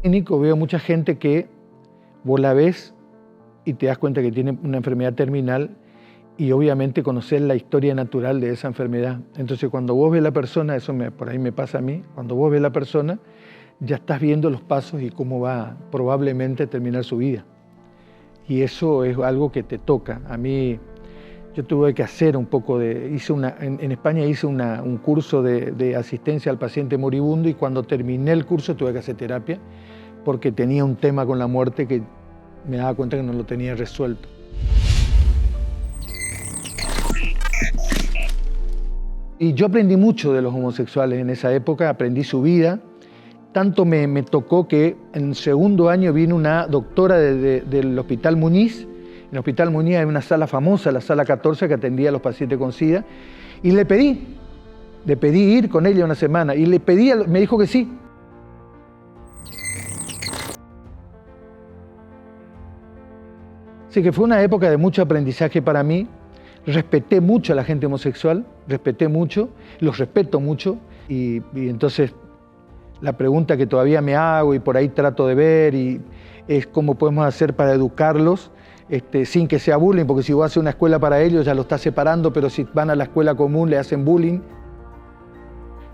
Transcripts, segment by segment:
Clínico veo mucha gente que vos la ves y te das cuenta que tiene una enfermedad terminal y obviamente conocer la historia natural de esa enfermedad. Entonces cuando vos ves la persona, por ahí me pasa a mí, cuando vos ves la persona ya estás viendo los pasos y cómo va probablemente a terminar su vida. Y eso es algo que te toca. A mí, yo tuve que hacer un poco de, en España hice un curso de asistencia al paciente moribundo y cuando terminé el curso tuve que hacer terapia porque tenía un tema con la muerte que me daba cuenta que no lo tenía resuelto. Y yo aprendí mucho de los homosexuales en esa época, aprendí su vida. Tanto me tocó que en segundo año vino una doctora del Hospital Muñiz. En el Hospital Muñiz hay una sala famosa, la sala 14, que atendía a los pacientes con SIDA. Y le pedí ir con ella una semana. Y me dijo que sí. Así que fue una época de mucho aprendizaje para mí. Respeté mucho a la gente homosexual, los respeto mucho. Y entonces la pregunta que todavía me hago y por ahí trato de ver es cómo podemos hacer para educarlos sin que sea bullying, porque si vos haces una escuela para ellos ya lo estás separando, pero si van a la escuela común le hacen bullying.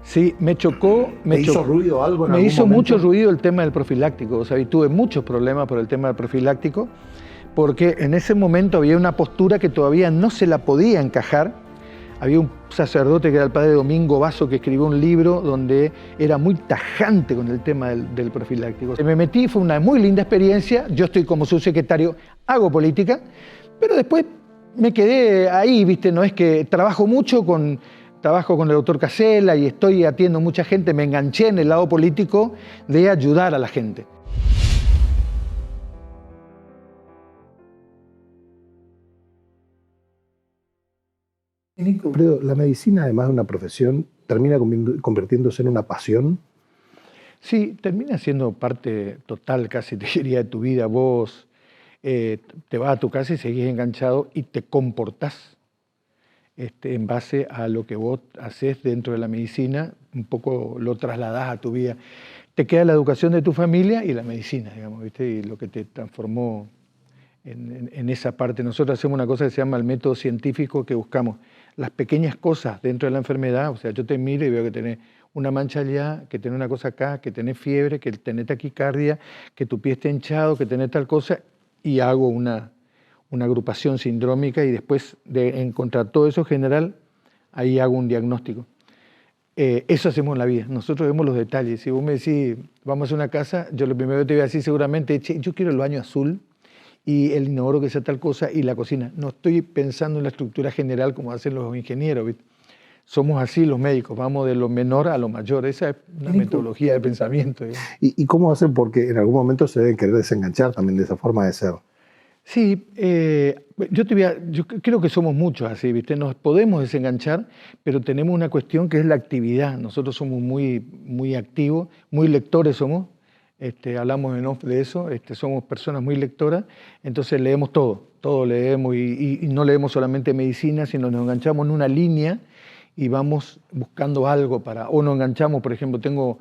Sí, me chocó. ¿Te hizo ruido algo en Me algún hizo momento? mucho ruido el tema del profiláctico. O sea, y tuve muchos problemas por el tema del profiláctico, porque en ese momento había una postura que todavía no se la podía encajar. Había un sacerdote que era el padre Domingo Vaso que escribió un libro donde era muy tajante con el tema del profiláctico. Me metí, fue una muy linda experiencia. Yo estoy como subsecretario, hago política, pero después me quedé ahí, ¿viste? No es que trabajo con el doctor Casella y atiendo mucha gente, me enganché en el lado político de ayudar a la gente. Alfredo, la medicina, además de una profesión, termina convirtiéndose en una pasión. Sí, termina siendo parte total, casi te diría, de tu vida. Vos te vas a tu casa y seguís enganchado y te comportás en base a lo que vos haces dentro de la medicina, un poco lo trasladás a tu vida. Te queda la educación de tu familia y la medicina, digamos, ¿viste? Y lo que te transformó en esa parte. Nosotros hacemos una cosa que se llama el método científico, que buscamos las pequeñas cosas dentro de la enfermedad. O sea, yo te miro y veo que tenés una mancha allá, que tenés una cosa acá, que tenés fiebre, que tenés taquicardia, que tu pie está hinchado, que tenés tal cosa, y hago una agrupación sindrómica y después de encontrar todo eso general, ahí hago un diagnóstico. Eso hacemos en la vida, nosotros vemos los detalles. Si vos me decís, vamos a hacer una casa, yo lo primero que te voy a decir seguramente, che, yo quiero el baño azul, y el inodoro que sea tal cosa, y la cocina. No estoy pensando en la estructura general como hacen los ingenieros, ¿viste? Somos así los médicos, vamos de lo menor a lo mayor. Yo es una metodología de pensamiento. ¿Y cómo hacen? Porque en algún momento se deben querer desenganchar también de esa forma de ser. Sí, yo creo que somos muchos así, ¿viste? Nos podemos desenganchar, pero tenemos una cuestión que es la actividad. Nosotros somos muy activos, muy lectores somos. Hablamos en off de eso, somos personas muy lectoras, entonces leemos todo leemos y no leemos solamente medicina, sino nos enganchamos en una línea y vamos buscando algo o nos enganchamos. Por ejemplo, tengo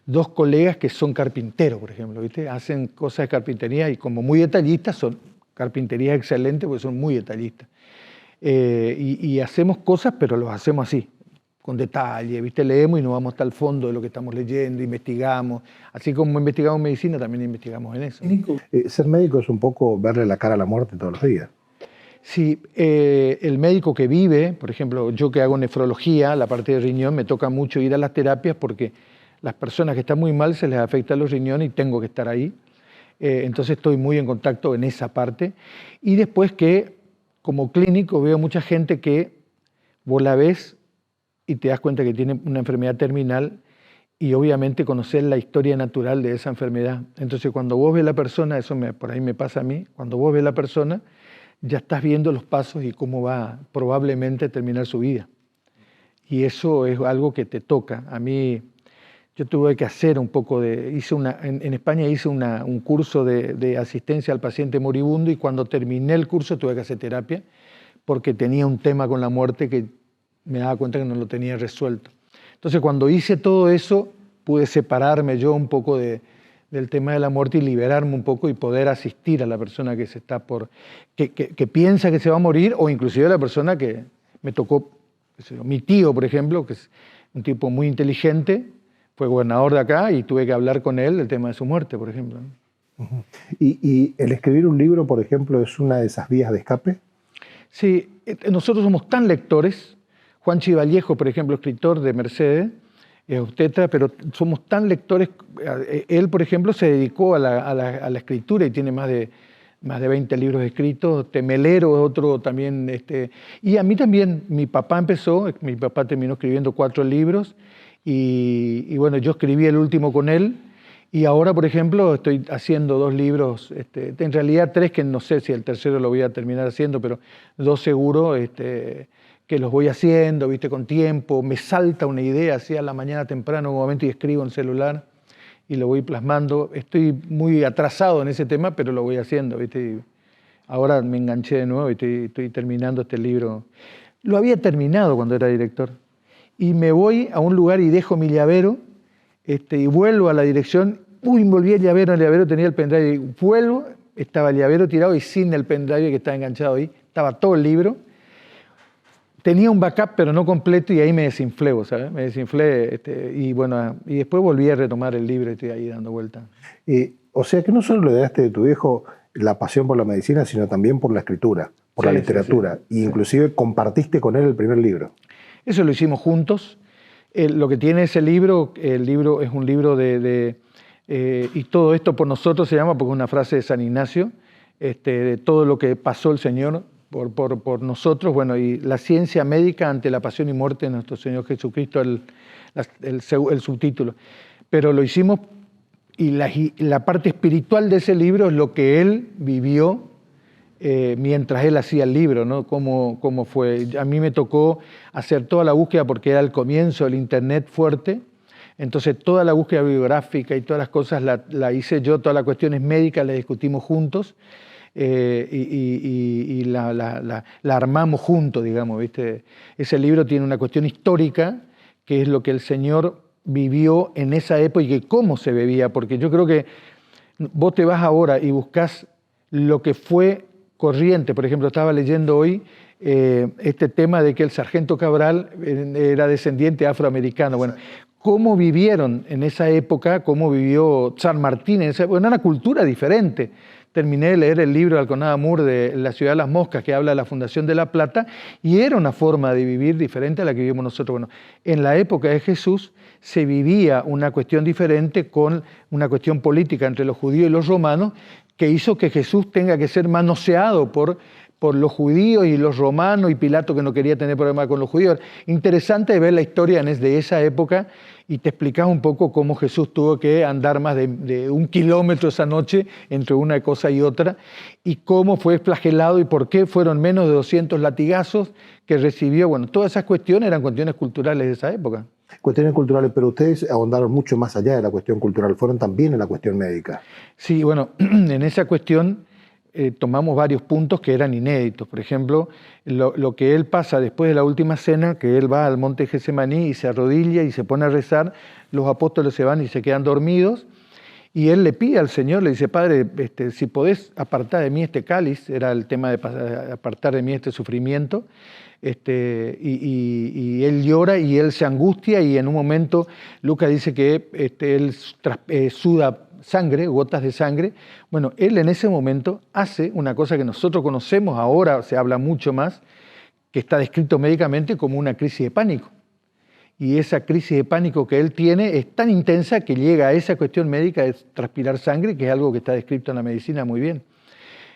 dos colegas que son carpinteros, por ejemplo, ¿viste? Hacen cosas de carpintería y como muy detallistas, son carpintería excelente porque son muy detallistas. Y hacemos cosas, pero los hacemos así, con detalle, ¿viste? Leemos y nos vamos hasta el fondo de lo que estamos leyendo, investigamos. Así como investigamos medicina, también investigamos en eso. Ser médico es un poco verle la cara a la muerte todos los días. Sí, el médico que vive, por ejemplo, yo que hago nefrología, la parte de riñón, me toca mucho ir a las terapias porque las personas que están muy mal se les afecta los riñones y tengo que estar ahí. Entonces estoy muy en contacto en esa parte. Y después que, como clínico, veo mucha gente que vos la ves y te das cuenta que tiene una enfermedad terminal y obviamente conocer la historia natural de esa enfermedad. Entonces cuando vos ves la persona, por ahí me pasa a mí, cuando vos ves la persona ya estás viendo los pasos y cómo va probablemente a terminar su vida. Y eso es algo que te toca. A mí, yo tuve que hacer un poco en España hice un curso de asistencia al paciente moribundo y cuando terminé el curso tuve que hacer terapia porque tenía un tema con la muerte que me daba cuenta que no lo tenía resuelto. Entonces, cuando hice todo eso, pude separarme yo un poco de del tema de la muerte y liberarme un poco y poder asistir a la persona que se está que piensa que se va a morir, o inclusive a la persona que me tocó, mi tío, por ejemplo, que es un tipo muy inteligente, fue gobernador de acá y tuve que hablar con él del tema de su muerte, por ejemplo. Uh-huh. ¿Y el escribir un libro, por ejemplo, es una de esas vías de escape? Sí, nosotros somos tan lectores. Juan Chivallejo, por ejemplo, escritor de Mercedes, es obstetra, pero somos tan lectores. Él, por ejemplo, se dedicó a la escritura y tiene más de 20 libros escritos. Temelero es otro también. Y a mí también, mi papá terminó escribiendo 4 libros y bueno, yo escribí el último con él. Y ahora, por ejemplo, estoy haciendo 2 libros, en realidad 3, que no sé si el tercero lo voy a terminar haciendo, pero 2 seguro, que los voy haciendo, ¿viste? Con tiempo. Me salta una idea así a la mañana temprano, en un momento, y escribo en celular y lo voy plasmando. Estoy muy atrasado en ese tema, pero lo voy haciendo, ¿viste? Y ahora me enganché de nuevo y estoy terminando este libro. Lo había terminado cuando era director. Y me voy a un lugar y dejo mi llavero, y vuelvo a la dirección. Uy, me volví el llavero tenía el pendrive. Vuelvo, estaba el llavero tirado y sin el pendrive que estaba enganchado ahí. Estaba todo el libro. Tenía un backup, pero no completo, y ahí me desinflé, ¿sabes? Me desinflé, y bueno, y después volví a retomar el libro y estoy ahí dando vuelta. O sea que no solo le daste de tu viejo la pasión por la medicina, sino también por la escritura, por la literatura, y inclusive compartiste con él el primer libro. Eso lo hicimos juntos. Lo que tiene ese libro, el libro es un libro y todo esto por nosotros se llama, porque es una frase de San Ignacio, de todo lo que pasó el Señor por nosotros, bueno, y la ciencia médica ante la pasión y muerte de nuestro Señor Jesucristo, el subtítulo. Pero lo hicimos, y la parte espiritual de ese libro es lo que él vivió mientras él hacía el libro, ¿no? Cómo fue. A mí me tocó hacer toda la búsqueda porque era el comienzo del internet fuerte, entonces toda la búsqueda bibliográfica y todas las cosas la hice yo, todas las cuestiones médicas las discutimos juntos. Y la armamos juntos, digamos, ¿viste? Ese libro tiene una cuestión histórica, que es lo que el Señor vivió en esa época y que cómo se vivía, porque yo creo que vos te vas ahora y buscas lo que fue corriente. Por ejemplo, estaba leyendo hoy este tema de que el sargento Cabral era descendiente afroamericano. Bueno, cómo vivieron en esa época, cómo vivió San Martín en esa época, era una cultura diferente. Terminé de leer el libro de Alconada Moore de La ciudad de las moscas, que habla de la fundación de La Plata, y era una forma de vivir diferente a la que vivimos nosotros. Bueno, en la época de Jesús se vivía una cuestión diferente, con una cuestión política entre los judíos y los romanos, que hizo que Jesús tenga que ser manoseado por los judíos y los romanos, y Pilato, que no quería tener problema con los judíos. Interesante ver la historia de esa época, y te explicas un poco cómo Jesús tuvo que andar más de 1 kilómetro esa noche entre una cosa y otra, y cómo fue flagelado y por qué fueron menos de 200 latigazos que recibió. Bueno, todas esas cuestiones eran cuestiones culturales de esa época. Cuestiones culturales, pero ustedes ahondaron mucho más allá de la cuestión cultural, fueron también en la cuestión médica. Sí, bueno, en esa cuestión tomamos varios puntos que eran inéditos. Por ejemplo, lo que él pasa después de la última cena, que él va al monte Getsemaní y se arrodilla y se pone a rezar, los apóstoles se van y se quedan dormidos, y él le pide al Señor, le dice: Padre, si podés apartar de mí este cáliz, era el tema de apartar de mí este sufrimiento, y él llora y él se angustia, y en un momento Lucas dice que él suda sangre, gotas de sangre. Bueno, él en ese momento hace una cosa que nosotros conocemos, ahora se habla mucho más, que está descrito médicamente como una crisis de pánico. Y esa crisis de pánico que él tiene es tan intensa que llega a esa cuestión médica de transpirar sangre, que es algo que está descrito en la medicina muy bien.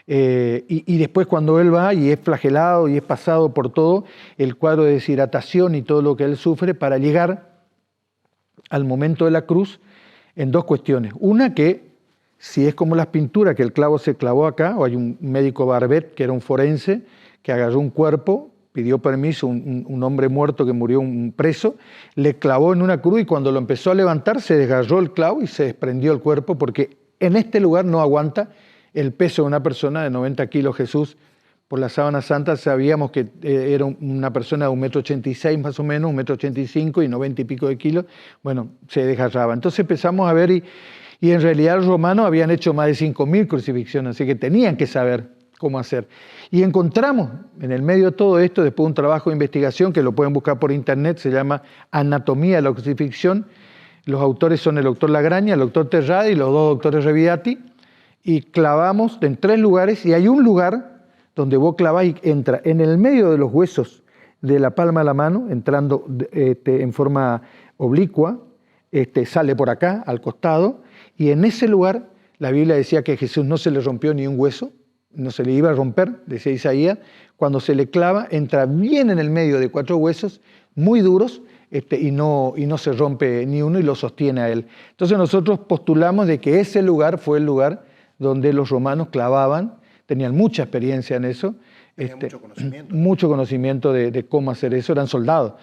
Y después, cuando él va y es flagelado y es pasado por todo el cuadro de deshidratación y todo lo que él sufre, para llegar al momento de la cruz, en 2 cuestiones. Una, que si es como las pinturas, que el clavo se clavó acá, o hay un médico Barbet, que era un forense, que agarró un cuerpo, pidió permiso, un hombre muerto que murió, un preso, le clavó en una cruz, y cuando lo empezó a levantar se desgarró el clavo y se desprendió el cuerpo, porque en este lugar no aguanta el peso de una persona de 90 kilos. Jesús, por la sábana santa, sabíamos que era una persona de 1,86 m más o menos, 1,85 m y 90 y pico de kilos. Bueno, se desgarraba. Entonces empezamos a ver, y Y en realidad los romanos habían hecho más de 5.000 crucifixiones, así que tenían que saber cómo hacer. Y encontramos en el medio de todo esto, después de un trabajo de investigación que lo pueden buscar por internet, se llama Anatomía de la crucifixión. Los autores son el doctor Lagraña, el doctor Terrada y los dos doctores Reviati. Y clavamos en 3 lugares, y hay un lugar donde vos clavás y entra en el medio de los huesos de la palma de la mano, entrando en forma oblicua, sale por acá, al costado, y en ese lugar la Biblia decía que a Jesús no se le rompió ni un hueso, no se le iba a romper, decía Isaías, cuando se le clava, entra bien en el medio de 4 huesos, muy duros, y no se rompe ni uno y lo sostiene a él. Entonces nosotros postulamos de que ese lugar fue el lugar donde los romanos clavaban, tenían mucha experiencia en eso, mucho conocimiento de cómo hacer eso, eran soldados.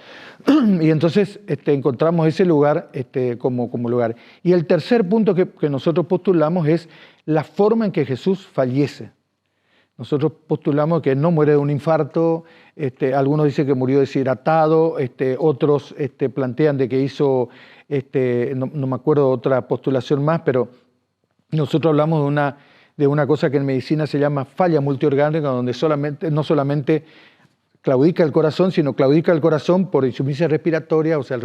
Y entonces encontramos ese lugar como lugar. Y el tercer punto que nosotros postulamos es la forma en que Jesús fallece. Nosotros postulamos que no muere de un infarto, algunos dicen que murió deshidratado, otros plantean de que hizo, no me acuerdo otra postulación más, pero nosotros hablamos de una cosa que en medicina se llama falla multiorgánica, donde no solamente claudica el corazón, sino claudica el corazón por insuficiencia respiratoria, o sea,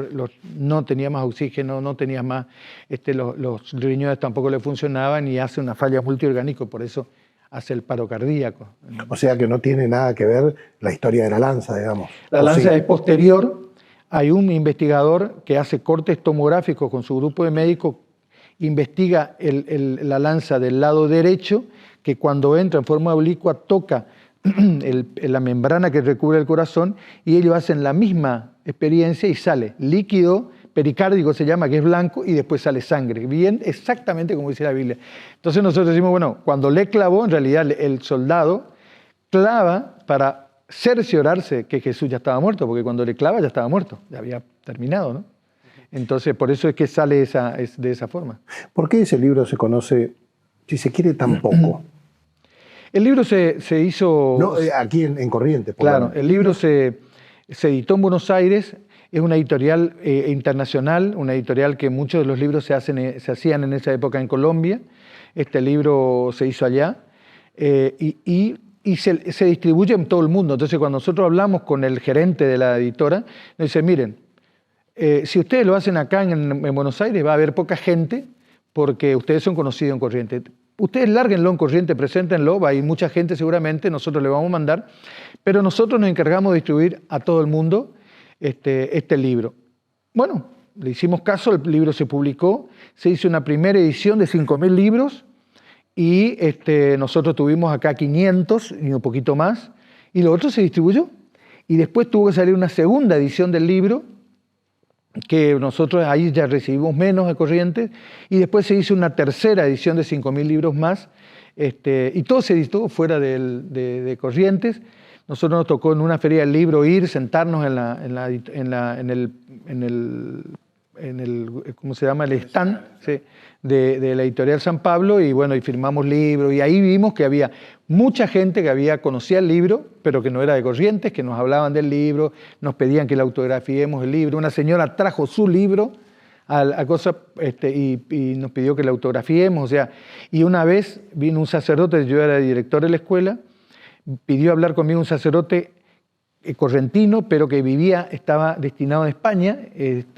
no tenía más oxígeno, no tenía más, los riñones tampoco le funcionaban y hace una falla multiorgánica, por eso hace el paro cardíaco. O sea que no tiene nada que ver la historia de la lanza, digamos. La lanza es posterior. Hay un investigador que hace cortes tomográficos con su grupo de médicos, investiga la lanza del lado derecho, que cuando entra en forma oblicua toca la membrana que recubre el corazón, y ellos hacen la misma experiencia y sale líquido pericárdico, se llama, que es blanco, y después sale sangre, bien exactamente como dice la Biblia. Entonces nosotros decimos, bueno, cuando le clavó, en realidad el soldado clava para cerciorarse que Jesús ya estaba muerto, porque cuando le clava ya estaba muerto, ya había terminado, ¿no? Entonces, por eso es que sale de esa forma. ¿Por qué ese libro se conoce, si se quiere, tan poco? El libro se hizo... No, aquí en Corrientes. Claro, el libro se editó en Buenos Aires, es una editorial internacional, una editorial que muchos de los libros se hacían en esa época en Colombia. Este libro se hizo allá y se distribuye en todo el mundo. Entonces, cuando nosotros hablamos con el gerente de la editora, nos dice, miren, si ustedes lo hacen acá en Buenos Aires va a haber poca gente porque ustedes son conocidos en Corrientes. Ustedes lárguenlo en Corrientes, preséntenlo, va a ir mucha gente seguramente, nosotros le vamos a mandar, pero nosotros nos encargamos de distribuir a todo el mundo este libro. Bueno, le hicimos caso, el libro se publicó, se hizo una primera edición de 5.000 libros y nosotros tuvimos acá 500 y un poquito más, y lo otro se distribuyó. Y después tuvo que salir una segunda edición del libro, que nosotros ahí ya recibimos menos de Corrientes, y después se hizo una tercera edición de 5.000 libros más, y todo se editó fuera de Corrientes. Nosotros nos tocó en una feria del libro ir, sentarnos en el ¿cómo se llama? El stand, sí, de la editorial San Pablo, y bueno, y firmamos libros, y ahí vimos que había mucha gente que conocía el libro, pero que no era de Corrientes, que nos hablaban del libro, nos pedían que le autografiemos el libro. Una señora trajo su libro a cosa, y nos pidió que le autografiemos, o sea, y una vez vino un sacerdote, yo era director de la escuela, pidió hablar conmigo un sacerdote correntino, pero que estaba destinado en España,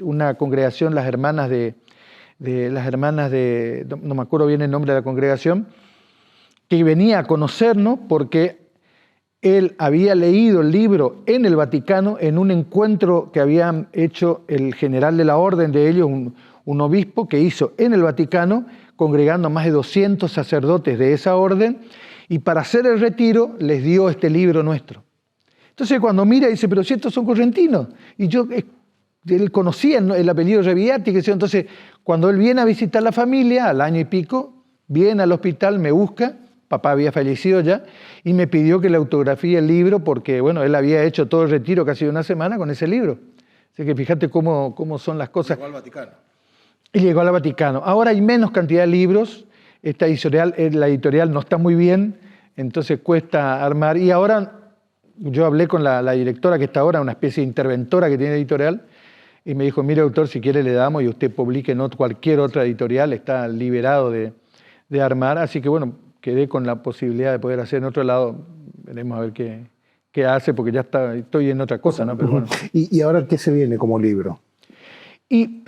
una congregación, las hermanas de, no me acuerdo bien el nombre de la congregación, que venía a conocernos porque él había leído el libro en el Vaticano en un encuentro que habían hecho el general de la orden de ellos, un obispo que hizo en el Vaticano, congregando a más de 200 sacerdotes de esa orden, y para hacer el retiro les dio este libro nuestro. Entonces cuando mira dice, pero si estos son correntinos, y él conocía el apellido Reviati, entonces cuando él viene a visitar la familia, al año y pico, viene al hospital, me busca, papá había fallecido ya, y me pidió que le autografíe el libro porque, bueno, él había hecho todo el retiro casi una semana con ese libro. Así que fíjate cómo son las cosas. Llegó al Vaticano. Y llegó al Vaticano. Ahora hay menos cantidad de libros, la editorial no está muy bien, entonces cuesta armar. Y ahora yo hablé con la directora que está ahora, una especie de interventora que tiene editorial, y me dijo, mire doctor, si quiere le damos y usted publique en cualquier otra editorial, está liberado de armar, así que bueno, quedé con la posibilidad de poder hacer en otro lado, veremos a ver qué hace, porque ya estoy en otra cosa, ¿no? Pero bueno. ¿Y ahora qué se viene como libro? Y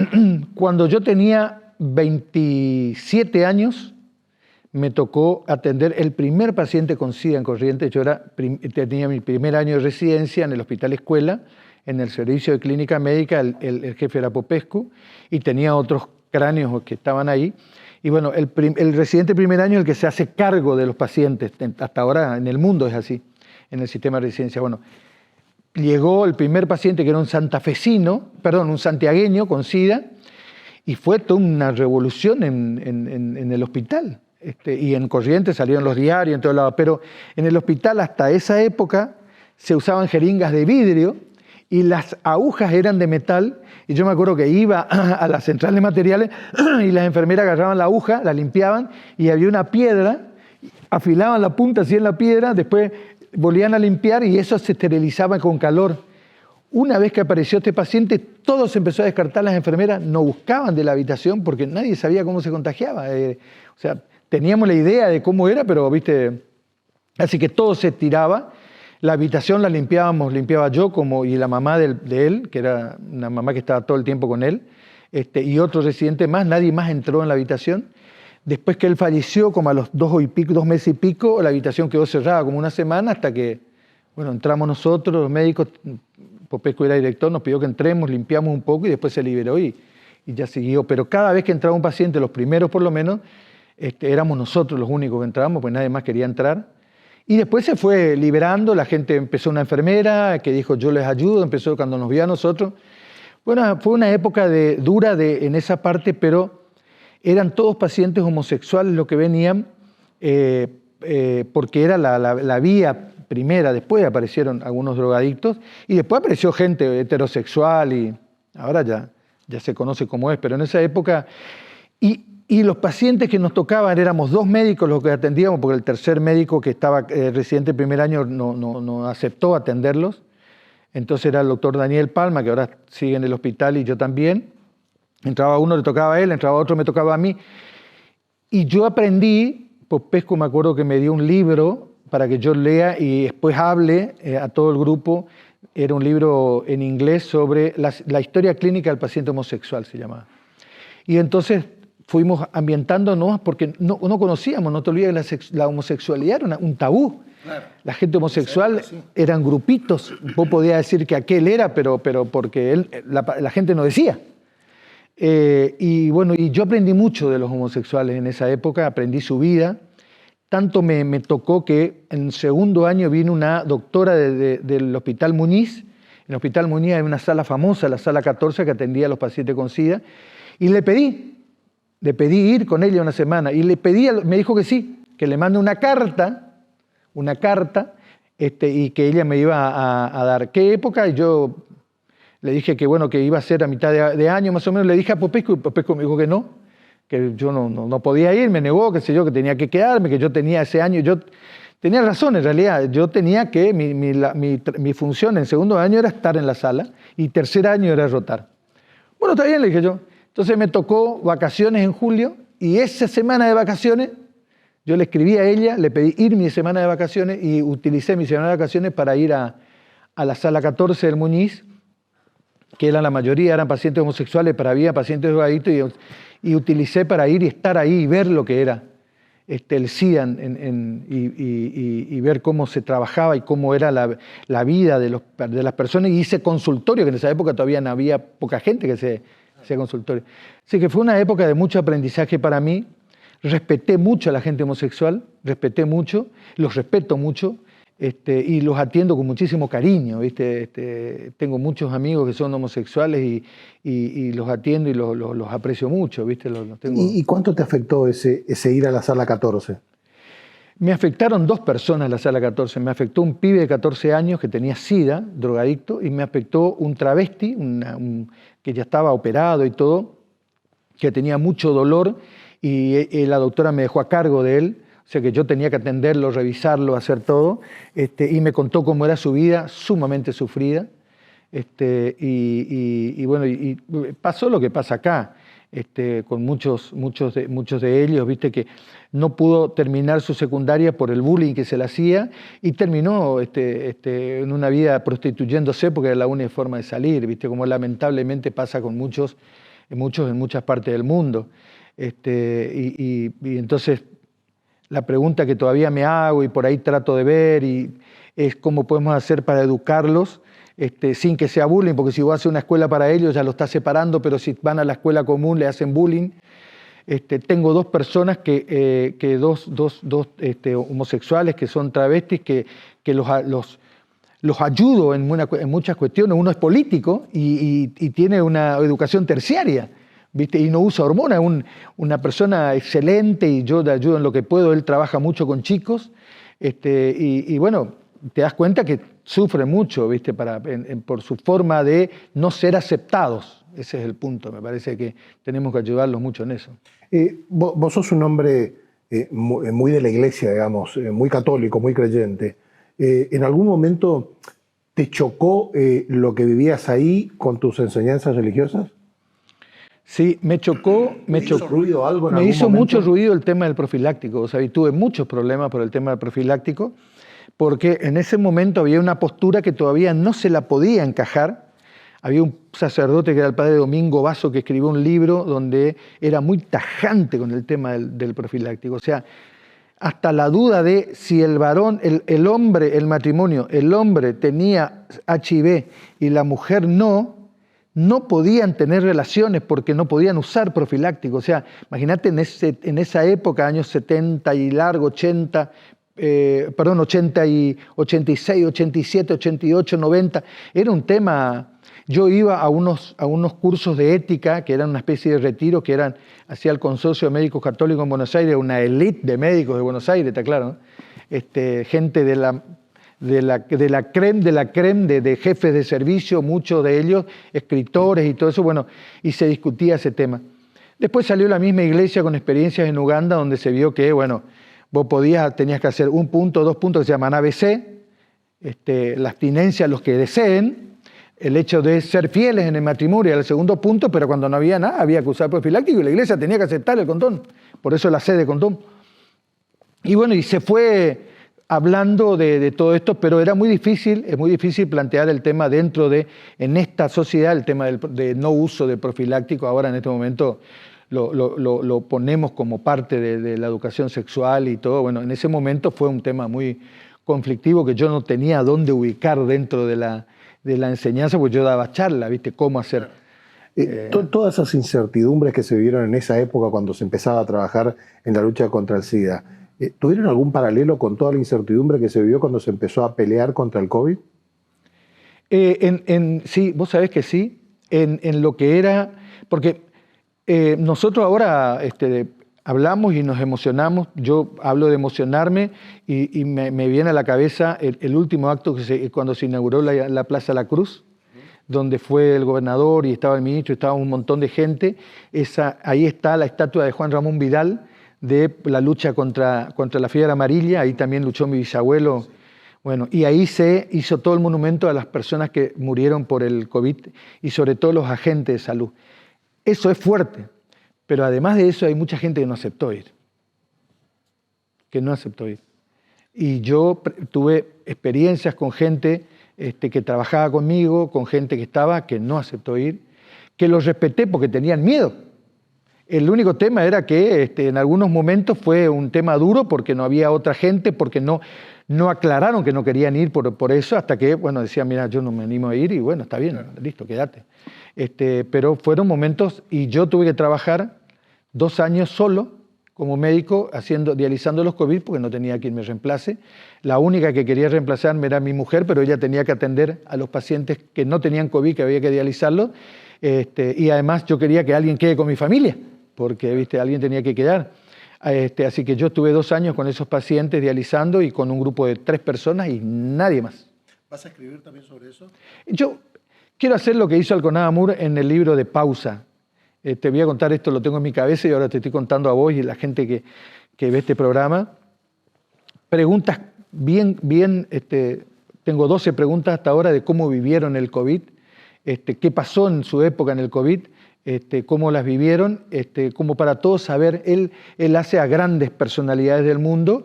cuando yo tenía 27 años, me tocó atender el primer paciente con SIDA en Corrientes. Yo tenía mi primer año de residencia en el Hospital Escuela, en el servicio de clínica médica, el jefe era Popescu, y tenía otros cráneos que estaban ahí. Y bueno, el residente primer año es el que se hace cargo de los pacientes. Hasta ahora en el mundo es así, en el sistema de residencia. Bueno, llegó el primer paciente que era un santiagueño con SIDA, y fue toda una revolución en el hospital. Y en Corrientes salieron los diarios, en todos lados, pero en el hospital hasta esa época se usaban jeringas de vidrio y las agujas eran de metal, y yo me acuerdo que iba a la central de materiales y las enfermeras agarraban la aguja, la limpiaban y había una piedra, afilaban la punta así en la piedra, después volvían a limpiar y eso se esterilizaba con calor. Una vez que apareció este paciente, todo se empezó a descartar, las enfermeras no buscaban de la habitación porque nadie sabía cómo se contagiaba. O sea, teníamos la idea de cómo era, pero, ¿viste? Así que todo se tiraba. La habitación la limpiaba yo y la mamá de él, que era una mamá que estaba todo el tiempo con él, y otro residente más, nadie más entró en la habitación. Después que él falleció, como a los 2 meses y pico, la habitación quedó cerrada como una semana hasta que, bueno, entramos nosotros, los médicos, Popescu era director, nos pidió que entremos, limpiamos un poco y después se liberó y ya siguió. Pero cada vez que entraba un paciente, los primeros por lo menos, éramos nosotros los únicos que entrábamos, pues nadie más quería entrar. Y después se fue liberando, la gente empezó una enfermera que dijo yo les ayudo, empezó cuando nos vio a nosotros. Bueno, fue una época dura en esa parte, pero eran todos pacientes homosexuales los que venían, porque era la vía primera, después aparecieron algunos drogadictos y después apareció gente heterosexual y ahora ya se conoce cómo es, pero en esa época... Y los pacientes que nos tocaban, éramos 2 médicos los que atendíamos, porque el tercer médico que estaba residente el primer año no aceptó atenderlos. Entonces era el doctor Daniel Palma, que ahora sigue en el hospital, y yo también. Entraba uno, le tocaba a él, entraba otro, me tocaba a mí. Y yo aprendí, Popescu me acuerdo que me dio un libro para que yo lea y después hable a todo el grupo. Era un libro en inglés sobre la historia clínica del paciente homosexual, se llamaba. Y entonces fuimos ambientándonos porque no conocíamos, no te olvides que la homosexualidad era un tabú. Claro. La gente homosexual eran grupitos. Vos podías decir que aquel era, pero porque la gente no decía. Y bueno, y yo aprendí mucho de los homosexuales en esa época, aprendí su vida. Tanto me tocó que en segundo año vino una doctora del Hospital Muñiz. En el Hospital Muñiz hay una sala famosa, la sala 14, que atendía a los pacientes con SIDA. Y le pedí ir con ella una semana. Y me dijo que sí, que le mande una carta, y que ella me iba a dar. ¿Qué época? Y yo le dije que bueno, que iba a ser a mitad de año más o menos. Le dije a Popescu, y Popescu me dijo que no, que yo no podía ir, me negó, qué sé yo, que tenía que quedarme, que yo tenía ese año. Yo tenía razón en realidad, yo tenía que, mi función en segundo año era estar en la sala y tercer año era rotar. Bueno, está bien, le dije yo. Entonces me tocó vacaciones en julio y esa semana de vacaciones yo le escribí a ella, le pedí ir mi semana de vacaciones y utilicé mi semana de vacaciones para ir a la sala 14 del Muñiz, que la mayoría eran pacientes homosexuales, pero había pacientes drogadictos y utilicé para ir y estar ahí y ver lo que era el SIDA y ver cómo se trabajaba y cómo era la vida de las personas. Y hice consultorio, que en esa época todavía no había poca gente que hacía consultorio. Así que fue una época de mucho aprendizaje para mí. Respeté mucho a la gente homosexual, los respeto mucho, y los atiendo con muchísimo cariño, ¿viste? Tengo muchos amigos que son homosexuales y los atiendo y los aprecio mucho, ¿viste? ¿Y cuánto te afectó ese ir a la sala 14? Me afectaron 2 personas en la sala 14. Me afectó un pibe de 14 años que tenía SIDA, drogadicto, y me afectó un travesti, que ya estaba operado y todo, que tenía mucho dolor, y la doctora me dejó a cargo de él. O sea que yo tenía que atenderlo, revisarlo, hacer todo, y me contó cómo era su vida, sumamente sufrida. Bueno, y pasó lo que pasa acá, con muchos de ellos, viste, que no pudo terminar su secundaria por el bullying que se le hacía y terminó en una vida prostituyéndose porque era la única forma de salir, viste, como lamentablemente pasa con muchos en muchas partes del mundo. Y entonces la pregunta que todavía me hago y por ahí trato de ver es cómo podemos hacer para educarlos sin que sea bullying, porque si vos haces una escuela para ellos ya lo estás separando, pero si van a la escuela común le hacen bullying. Tengo dos personas dos homosexuales que son travestis que los ayudo en muchas cuestiones. Uno es político y tiene una educación terciaria, ¿viste? Y no usa hormonas, una persona excelente y yo le ayudo en lo que puedo. Él trabaja mucho con chicos y bueno, te das cuenta que sufre mucho, ¿viste? Por su forma de no ser aceptados. Ese es el punto. Me parece que tenemos que ayudarlos mucho en eso. Vos sos un hombre muy de la iglesia, digamos, muy católico, muy creyente. ¿En algún momento te chocó lo que vivías ahí con tus enseñanzas religiosas? Sí, me chocó. ¿Me hizo ruido algo en Me algún hizo momento? mucho ruido el tema del profiláctico. O sea, y tuve muchos problemas por el tema del profiláctico, porque en ese momento había una postura que todavía no se la podía encajar. Había un sacerdote que era el padre Domingo Vaso que escribió un libro donde era muy tajante con el tema del profiláctico. O sea, hasta la duda de si el varón, el hombre, el matrimonio, el hombre tenía HIV y la mujer no podían tener relaciones porque no podían usar profiláctico. O sea, imagínate en esa época, años 70 y largo, 80, 80 y 86, 87, 88, 90, era un tema. Yo iba a unos cursos de ética, que eran una especie de retiro, que hacía el Consorcio de Médicos Católicos en Buenos Aires, una élite de médicos de Buenos Aires, está claro, ¿no? Gente de la creme de jefes de servicio, muchos de ellos escritores y todo eso, bueno, y se discutía ese tema. Después salió la misma iglesia con experiencias en Uganda, donde se vio que, bueno, vos tenías que hacer 1 punto, 2 puntos que se llaman ABC, la abstinencia a los que deseen, el hecho de ser fieles en el matrimonio era el segundo punto, pero cuando no había nada había que usar profiláctico y la iglesia tenía que aceptar el condón, por eso la C de condón. Y bueno, y se fue hablando de todo esto, pero es muy difícil plantear el tema en esta sociedad, el tema de no uso de profiláctico. Ahora en este momento lo ponemos como parte de la educación sexual y todo. Bueno, en ese momento fue un tema muy conflictivo que yo no tenía dónde ubicar dentro de la enseñanza, porque yo daba charla, ¿viste? Cómo hacer. Todas esas incertidumbres que se vivieron en esa época cuando se empezaba a trabajar en la lucha contra el SIDA, ¿tuvieron algún paralelo con toda la incertidumbre que se vivió cuando se empezó a pelear contra el COVID? Sí, vos sabés que sí, en lo que era, porque nosotros ahora hablamos y nos emocionamos. Yo hablo de emocionarme y me viene a la cabeza el último acto cuando se inauguró la Plaza La Cruz, donde fue el gobernador y estaba el ministro, estaba un montón de gente. Ahí está la estatua de Juan Ramón Vidal, de la lucha contra la fiebre amarilla. Ahí también luchó mi bisabuelo. Bueno, y ahí se hizo todo el monumento a las personas que murieron por el COVID y sobre todo los agentes de salud. Eso es fuerte. Pero además de eso hay mucha gente que no aceptó ir. Y yo tuve experiencias con gente que trabajaba conmigo, con gente que no aceptó ir, que los respeté porque tenían miedo. El único tema era que en algunos momentos fue un tema duro porque no había otra gente, porque no aclararon que no querían ir por eso, hasta que, bueno, decían, mira, yo no me animo a ir y bueno, está bien, listo, quédate. Pero fueron momentos y yo tuve que trabajar 2 años solo como médico dializando los COVID porque no tenía quien me reemplace. La única que quería reemplazarme era mi mujer, pero ella tenía que atender a los pacientes que no tenían COVID, que había que dializarlos. Y además yo quería que alguien quede con mi familia, porque alguien tenía que quedar. Así que yo estuve 2 años con esos pacientes dializando y con un grupo de 3 personas y nadie más. ¿Vas a escribir también sobre eso? Yo quiero hacer lo que hizo Alconada Amur en el libro de Pausa. Te voy a contar esto, lo tengo en mi cabeza y ahora te estoy contando a vos y a la gente que ve este programa. Preguntas tengo 12 preguntas hasta ahora de cómo vivieron el COVID, qué pasó en su época en el COVID, cómo las vivieron, como para todos saber. Él hace a grandes personalidades del mundo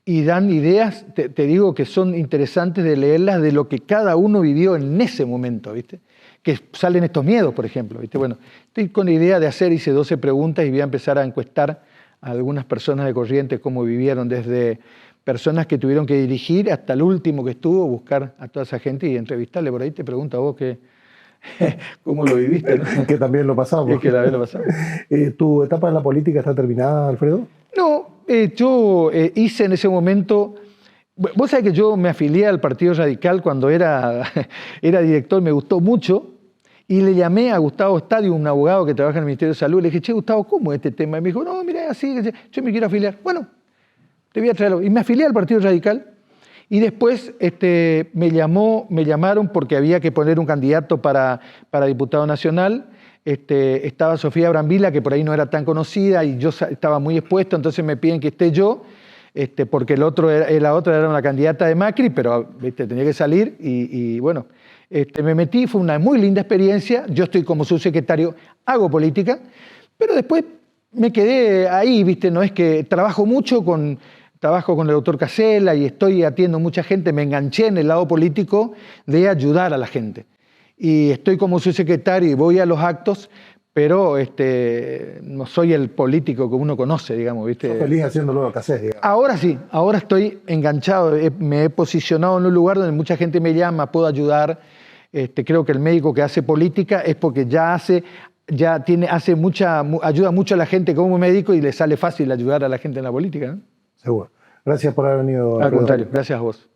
y dan ideas, te digo, que son interesantes de leerlas, de lo que cada uno vivió en ese momento, ¿viste? Que salen estos miedos, por ejemplo, ¿viste? Bueno, estoy con la idea de hice 12 preguntas y voy a empezar a encuestar a algunas personas de Corrientes cómo vivieron, desde personas que tuvieron que dirigir hasta el último que estuvo, buscar a toda esa gente y entrevistarle. Por ahí te pregunto a vos cómo lo viviste, ¿no? Que también lo pasamos. Es que la vez lo pasamos. ¿Tu etapa en la política está terminada, Alfredo? No, yo hice en ese momento... Vos sabés que yo me afilié al Partido Radical cuando era director, me gustó mucho, y le llamé a Gustavo Estadio, un abogado que trabaja en el Ministerio de Salud, le dije, che, Gustavo, ¿cómo es este tema? Y me dijo, no, mira, así, yo me quiero afiliar. Bueno, te voy a traerlo. Y me afilié al Partido Radical, y después me llamaron porque había que poner un candidato para diputado nacional. Estaba Sofía Brambila, que por ahí no era tan conocida, y yo estaba muy expuesto, entonces me piden que esté yo, porque la otra era una candidata de Macri, pero tenía que salir, y bueno, me metí, fue una muy linda experiencia. Yo estoy como subsecretario, hago política, pero después me quedé ahí, ¿viste? No es que trabajo con el doctor Casella y atiendo mucha gente, me enganché en el lado político de ayudar a la gente. Y estoy como subsecretario y voy a los actos, pero no soy el político que uno conoce, digamos, ¿viste? Sos feliz haciéndolo lo que haces, digamos. Ahora sí, ahora estoy enganchado, me he posicionado en un lugar donde mucha gente me llama, puedo ayudar. Creo que el médico que hace política es porque ayuda mucho a la gente como médico y le sale fácil ayudar a la gente en la política, ¿no? Seguro. Gracias por haber venido. Al contrario, gracias a vos.